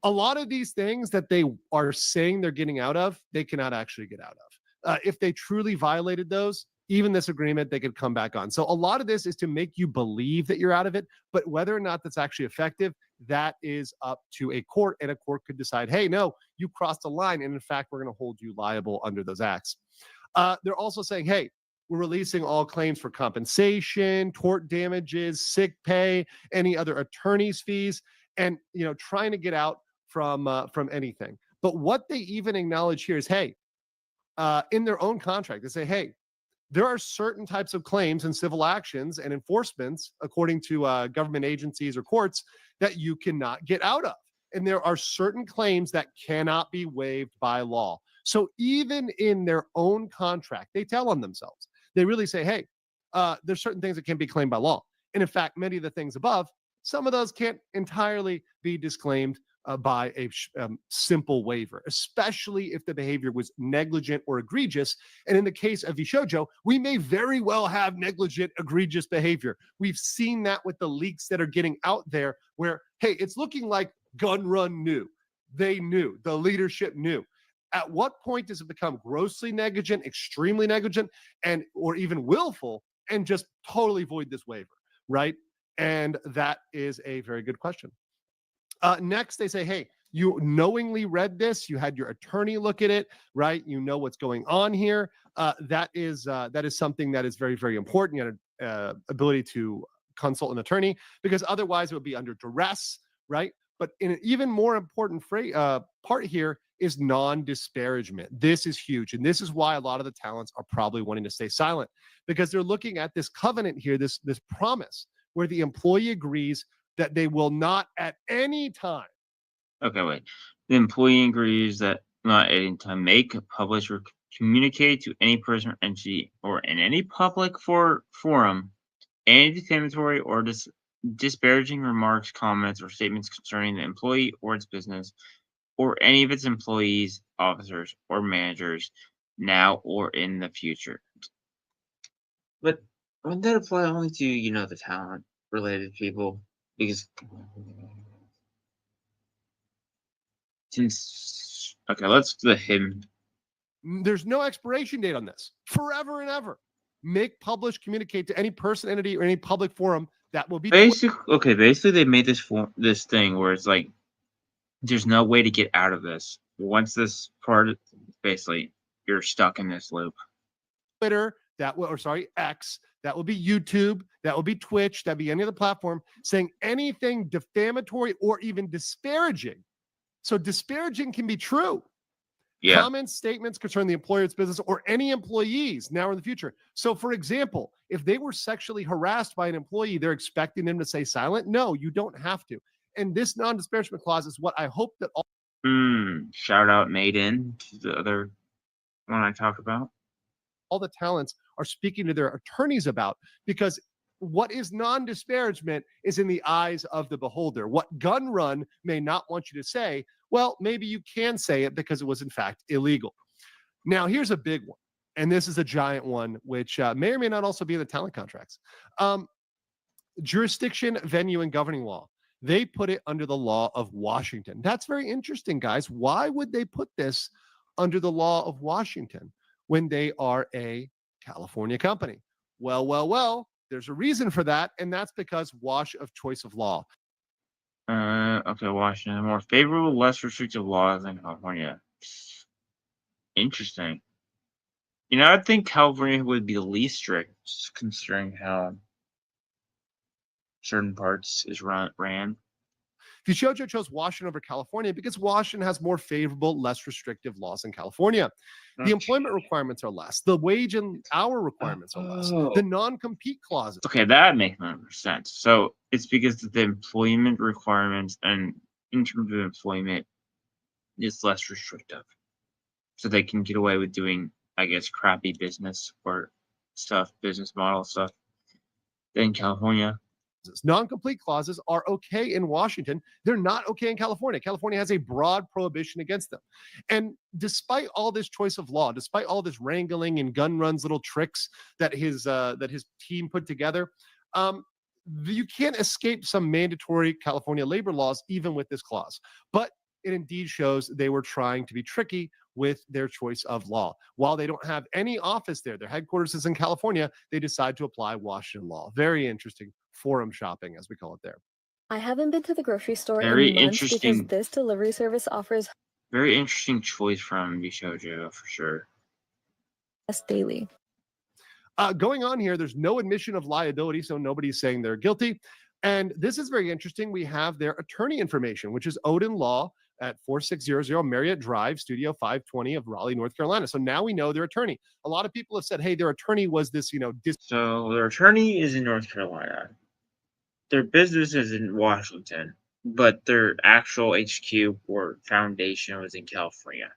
A lot of these things that they are saying they're getting out of, they cannot actually get out of. If they truly violated those, even this agreement, they could come back on. So a lot of this is to make you believe that you're out of it, but whether or not that's actually effective, that is up to a court, and a court could decide, hey, no, you crossed a line, and in fact, we're going to hold you liable under those acts. They're also saying, hey, we're releasing all claims for compensation, tort damages, sick pay, any other attorney's fees, and trying to get out from anything. But what they even acknowledge here is, hey, in their own contract, they say, hey, there are certain types of claims and civil actions and enforcements, according to government agencies or courts, that you cannot get out of. And there are certain claims that cannot be waived by law. So even in their own contract, they tell on themselves. They really say, hey, there's certain things that can't be claimed by law. And in fact, many of the things above, some of those can't entirely be disclaimed by a simple waiver, especially if the behavior was negligent or egregious. And in the case of Vshojo, we may very well have negligent, egregious behavior. We've seen that with the leaks that are getting out there where, hey, it's looking like Gun Run knew. They knew. The leadership knew. At what point does it become grossly negligent, extremely negligent, or even willful, and just totally void this waiver, right? And that is a very good question. Next, they say, hey, you knowingly read this. You had your attorney look at it, right? You know what's going on here. That is something that is very, very important. You had ability to consult an attorney, because otherwise it would be under duress, right? But in an even more important part here is non-disparagement. This is huge. And this is why a lot of the talents are probably wanting to stay silent, because they're looking at this covenant here, this promise where the employee agrees that they will not at any time. Okay, wait. The employee agrees that not at any time make, publish, or communicate to any person or entity or in any public forum any defamatory or disparaging remarks, comments, or statements concerning the employee or its business or any of its employees, officers, or managers now or in the future. But wouldn't that apply only to, the talent-related people? Because okay, let's do him. There's no expiration date on this. Forever and ever. Make, publish, communicate to any person, entity, or any public forum that will be basically they made this thing where it's like there's no way to get out of this. Once this part, basically, you're stuck in this loop. Twitter, X, that will be YouTube, that will be Twitch, that'll be any other platform, saying anything defamatory or even disparaging. So disparaging can be true. Yeah. Comments, statements concerning the employer's business or any employees now or in the future. So, for example, if they were sexually harassed by an employee, they're expecting them to stay silent? No, you don't have to. And this non-disparagement clause is what I hope that all... Shout out MADEIN, the other one I talk about. All the talents are speaking to their attorneys about, because what is non-disparagement is in the eyes of the beholder. What Gun Run may not want you to say, well, maybe you can say it because it was in fact illegal. Now, here's a big one, and this is a giant one, which may or may not also be in the talent contracts. Jurisdiction, venue, and governing law. They put it under the law of Washington. That's very interesting, guys. Why would they put this under the law of Washington when they are a California company? Well, there's a reason for that, and that's because of choice of law. Okay, Washington, more favorable, less restrictive laws than California. Interesting. I think California would be the least strict, considering how certain parts is ran. Vshojo chose Washington over California because Washington has more favorable, less restrictive laws than California. The employment requirements are less. The wage and hour requirements are less. The non-compete clauses. Okay, that makes more sense. So it's because the employment requirements and in terms of employment is less restrictive. So they can get away with doing, I guess, crappy business or stuff, business model stuff than California. Non-complete clauses are okay in Washington. They're not okay in California. California has a broad prohibition against them. And despite all this choice of law, despite all this wrangling and Gun Run's little tricks that his team put together, you can't escape some mandatory California labor laws even with this clause. But it indeed shows they were trying to be tricky with their choice of law. While they don't have any office there, their headquarters is in California, they decide to apply Washington law. Very interesting. Forum shopping, as we call it there. I haven't been to the grocery store Very in months interesting. because this delivery service offers Very interesting choice from Vshojo, for sure. us daily. Going on here, there's no admission of liability, so nobody's saying they're guilty. And this is very interesting. We have their attorney information, which is Odin Law at 4600 Marriott Drive, Studio 520 of Raleigh, North Carolina. So now we know their attorney. A lot of people have said, hey, their attorney was this, So their attorney is in North Carolina. Their business is in Washington, but their actual HQ or foundation was in California.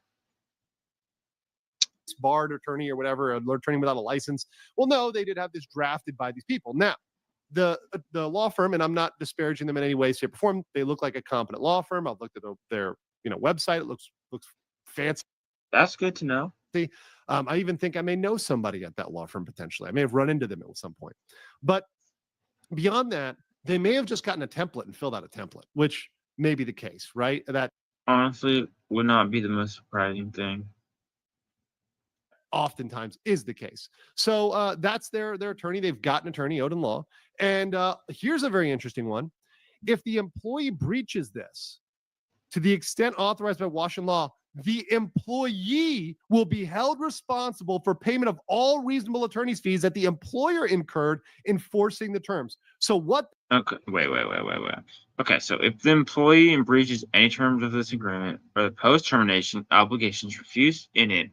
barred attorney or whatever, an attorney without a license. Well, no, they did have this drafted by these people. Now, the law firm, and I'm not disparaging them in any way, shape, or form. They look like a competent law firm. I've looked at their website. It looks fancy. That's good to know. I even think I may know somebody at that law firm potentially. I may have run into them at some point. But beyond that, they may have just gotten a template and filled out a template, which may be the case, right? That honestly would not be the most surprising thing. Oftentimes is the case. So that's their attorney. They've got an attorney, Odin Law. And here's a very interesting one. If the employee breaches this to the extent authorized by Washington law, the employee will be held responsible for payment of all reasonable attorney's fees that the employer incurred enforcing the terms. So what? Okay, wait. Okay, so if the employee breaches any terms of this agreement or the post-termination obligations refused in it,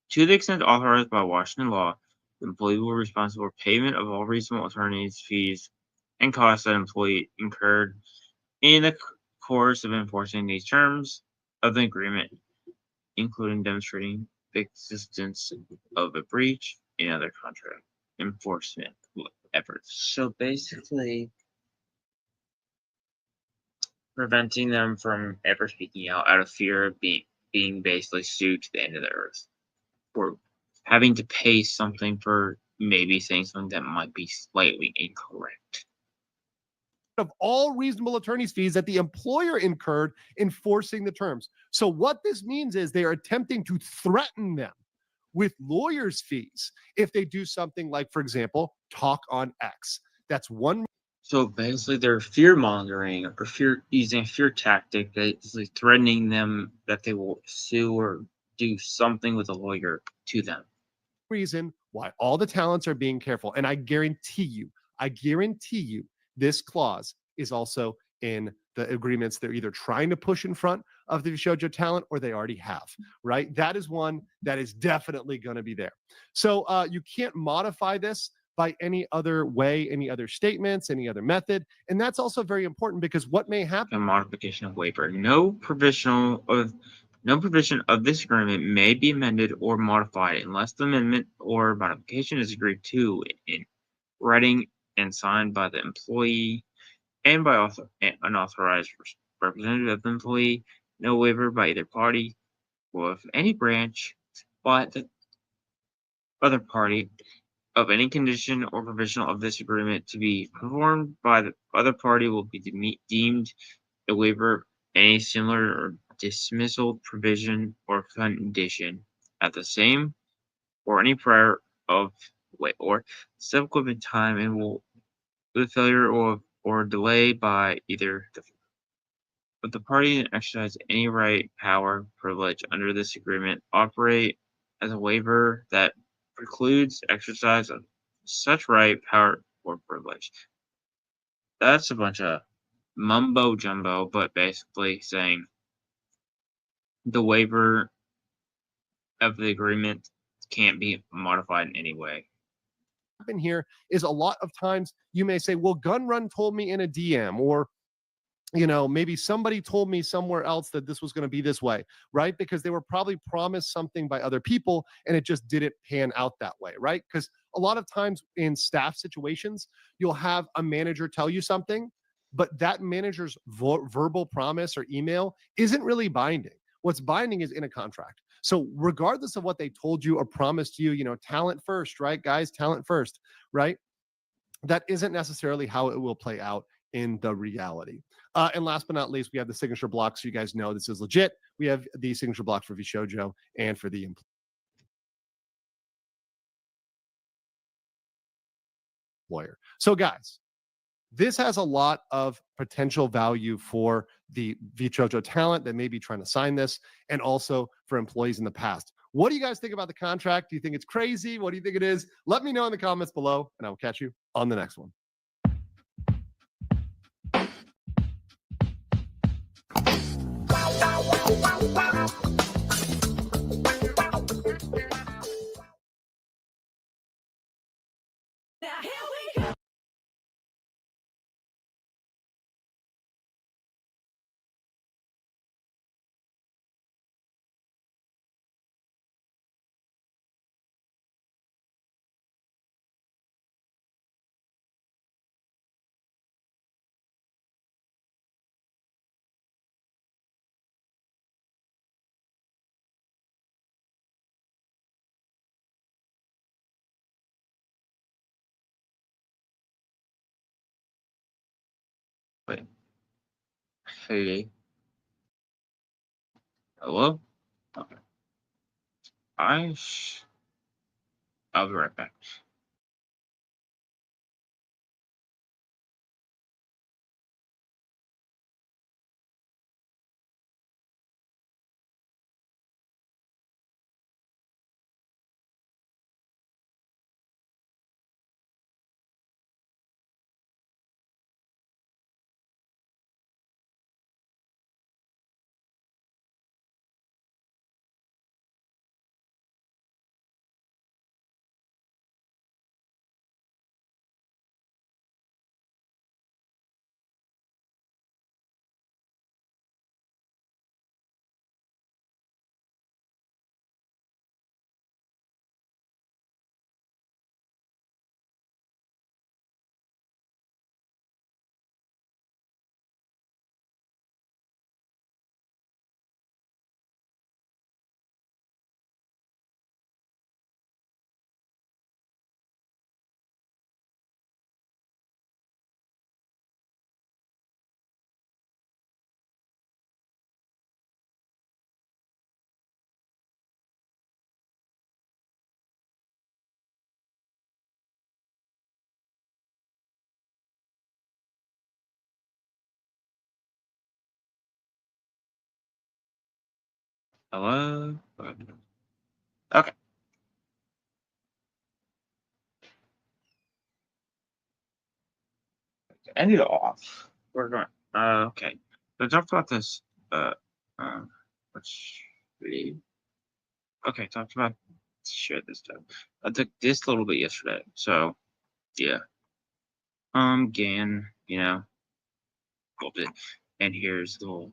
to the extent authorized by Washington law, the employee will be responsible for payment of all reasonable attorney's fees and costs that employee incurred in the course of enforcing these terms of the agreement, including demonstrating the existence of a breach in other contract enforcement efforts. So basically, preventing them from ever speaking out of fear of being basically sued to the end of the earth, or having to pay something for maybe saying something that might be slightly incorrect. Of all reasonable attorney's fees that the employer incurred enforcing the terms. So what this means is they are attempting to threaten them with lawyers' fees if they do something like, for example, talk on X. That's one. So basically, they're fear mongering or using a fear tactic, basically threatening them that they will sue or do something with a lawyer to them. Reason why all the talents are being careful. And I guarantee you, this clause is also in the agreements they're either trying to push in front of the Vshojo talent or they already have, right? That is one that is definitely going to be there. So you can't modify this by any other way, any other statements, any other method. And that's also very important because what may happen. A modification of waiver. No provision of this agreement may be amended or modified unless the amendment or modification is agreed to in writing and signed by the employee and by an authorized representative of the employee. No waiver by either party or of any branch by the other party of any condition or provision of this agreement to be performed by the other party will be deemed a waiver. Any similar or dismissal provision or condition at the same or any prior of or subsequent time and will the failure or delay by either of the party to exercise any right, power, privilege under this agreement operate as a waiver that precludes exercise of such right, power, or privilege. That's a bunch of mumbo jumbo, but basically saying the waiver of the agreement can't be modified in any way. Happen here is a lot of times you may say, well, Gun Run told me in a DM, or maybe somebody told me somewhere else that this was going to be this way, right? Because they were probably promised something by other people and it just didn't pan out that way, right? Because a lot of times in staff situations, you'll have a manager tell you something, but that manager's verbal promise or email isn't really binding. What's binding is in a contract. So regardless of what they told you or promised you, talent first, right? Guys, talent first, right? That isn't necessarily how it will play out in the reality. And last but not least, we have the signature block. So you guys know this is legit. We have the signature block for Vshojo and for the employer. So guys, this has a lot of potential value for the Vshojo talent that may be trying to sign this, and also for employees in the past. What do you guys think about the contract? Do you think it's crazy? What do you think it is? Let me know in the comments below, and I will catch you on the next one. Hey. Hello? Okay. I'll be right back. Hello? Okay. End it off. We're going. Okay. So I talked about this. Which video? Okay, talked about share this stuff. I took this a little bit yesterday. So yeah. Again, you know, a little bit. And here's the little.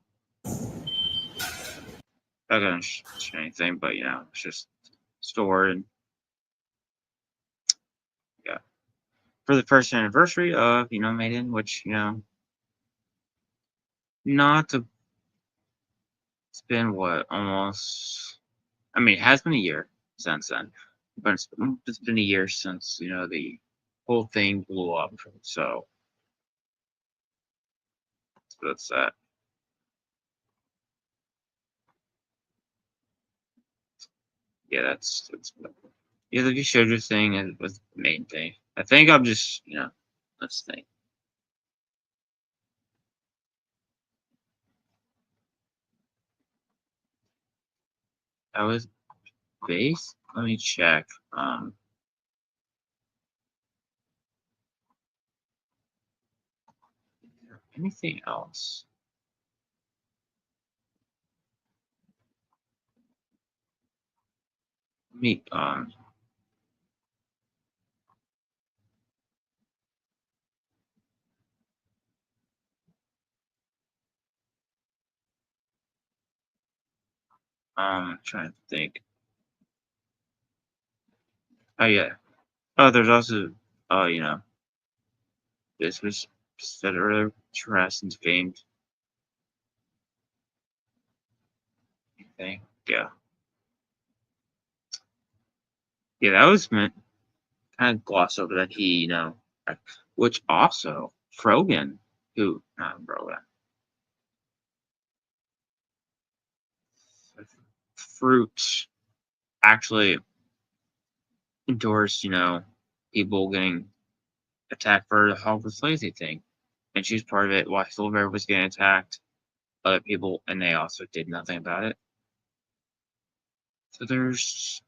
I'm not gonna show anything, but you know, it's just stored and yeah. For the first anniversary of MADEIN, which not to. It's been what almost. I mean, it has been a year since then, but it's been a year since the whole thing blew up. So that's that. Yeah, that's yeah. The Vshojo thing was the main thing. I think I'm just let's think. I was base. Let me check. Anything else? Me trying to think. Oh yeah. Oh, there's also this was said earlier. Harassed famed thing. Yeah. Yeah, that was meant kind of gloss over that which also Frogan, who not Brogan, Fruit actually endorsed, people getting attacked for the helpless lazy thing, and she's part of it. While Silver was getting attacked, other people, and they also did nothing about it. So there's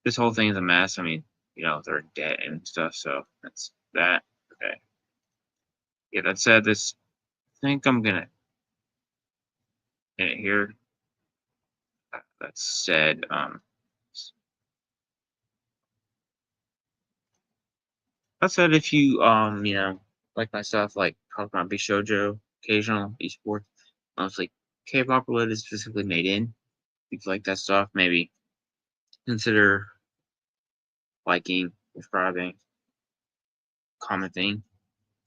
this whole thing is a mess. I mean, they're in debt and stuff, so that's that. Okay. Yeah, that said, this I think I'm gonna end it here. That said, if you like myself, like talk about Vshojo, occasional esports, mostly K-pop related, specifically MADEIN. If you like that stuff, maybe consider liking, subscribing, commenting.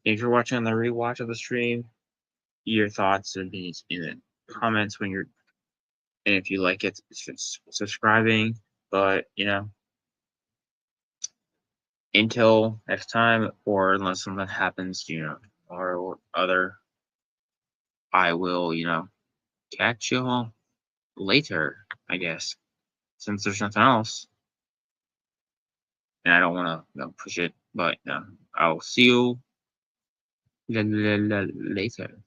If you're watching the rewatch of the stream, your thoughts would be in the comments and if you like it, subscribing. But until next time, or unless something happens, or other I will, catch y'all later, I guess, since there's nothing else. And I don't want to push it, but I'll see you later.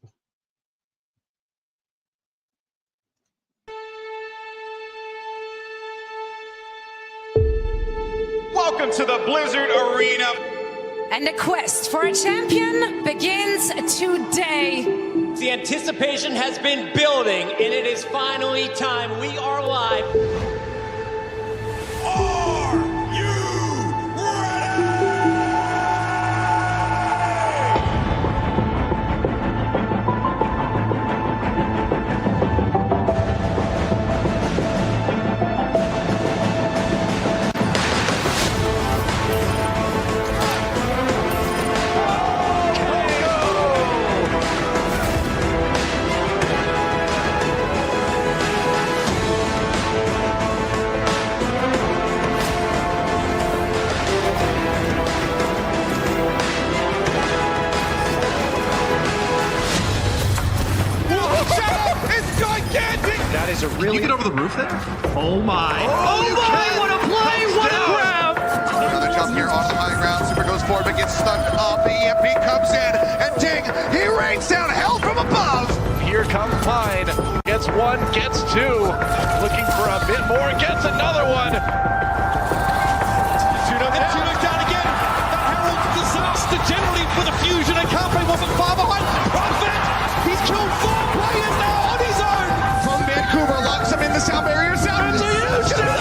Welcome to the Blizzard Arena. And the quest for a champion begins today. The anticipation has been building, and it is finally time. We are live. Are you ready? That is a really. Can you get over the roof there? Oh my! Oh my! What a play! What a grab! Another jump here on the high ground. Super goes forward, but gets stunned up. The EMP comes in, and ding! He rains down hell from above. Here comes Pine. Gets one, gets two. Looking for a bit more, gets another one. Tuno down again. That heralds disaster generally for the Fusion, and Carpe wasn't far behind. Prophet! He's killed 4 players now on his own. From Vancouver, locks him in the sound barrier. Sound the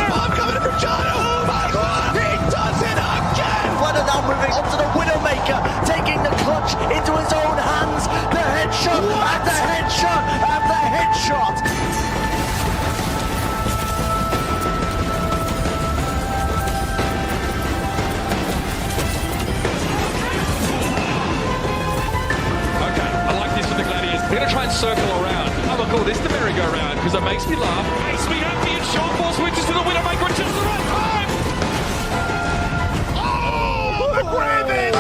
bomb coming in from John. Oh my God! He does it again. Flutter now moving onto the Widowmaker, taking the clutch into his own hands. The headshot and the headshot and the headshot. Okay, I like this for the Gladiators. We're going to try and circle around. I'm going to call this the merry-go-round because it makes me laugh. Makes me happy, and Sean Paul switches to the Widowmaker at just the right time. Oh, the Raven!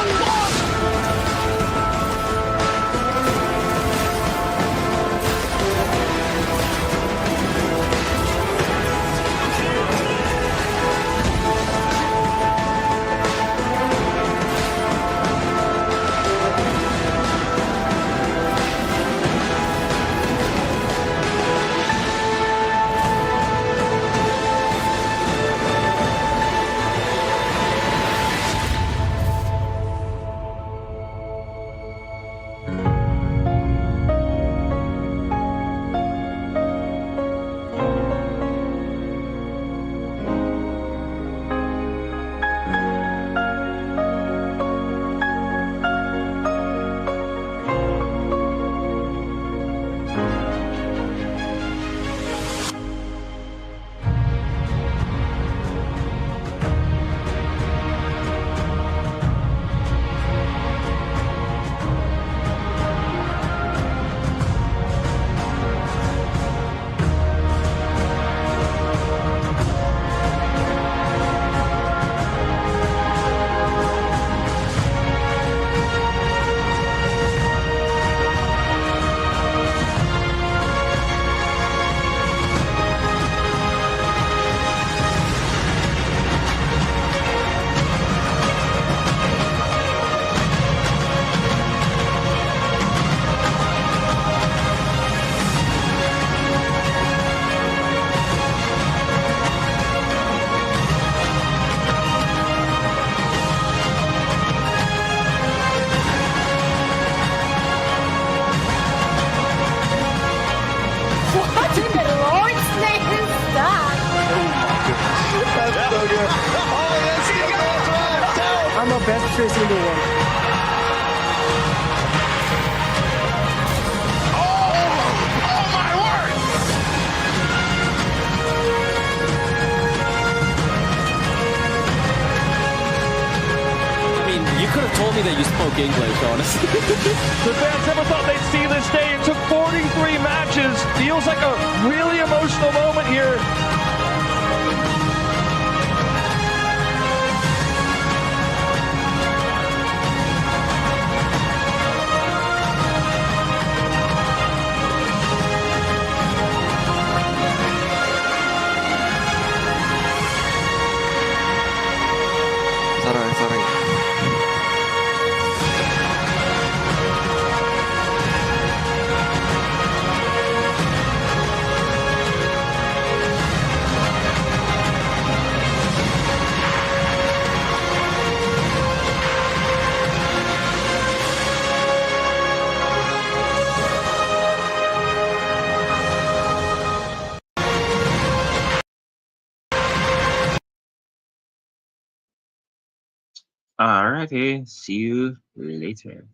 I'm the best Tracer in the world. Oh my word! I mean, you could have told me that you spoke English, honestly. The fans never thought they'd see this day. It took 43 matches. Feels like a really emotional moment here. Alrighty, see you later.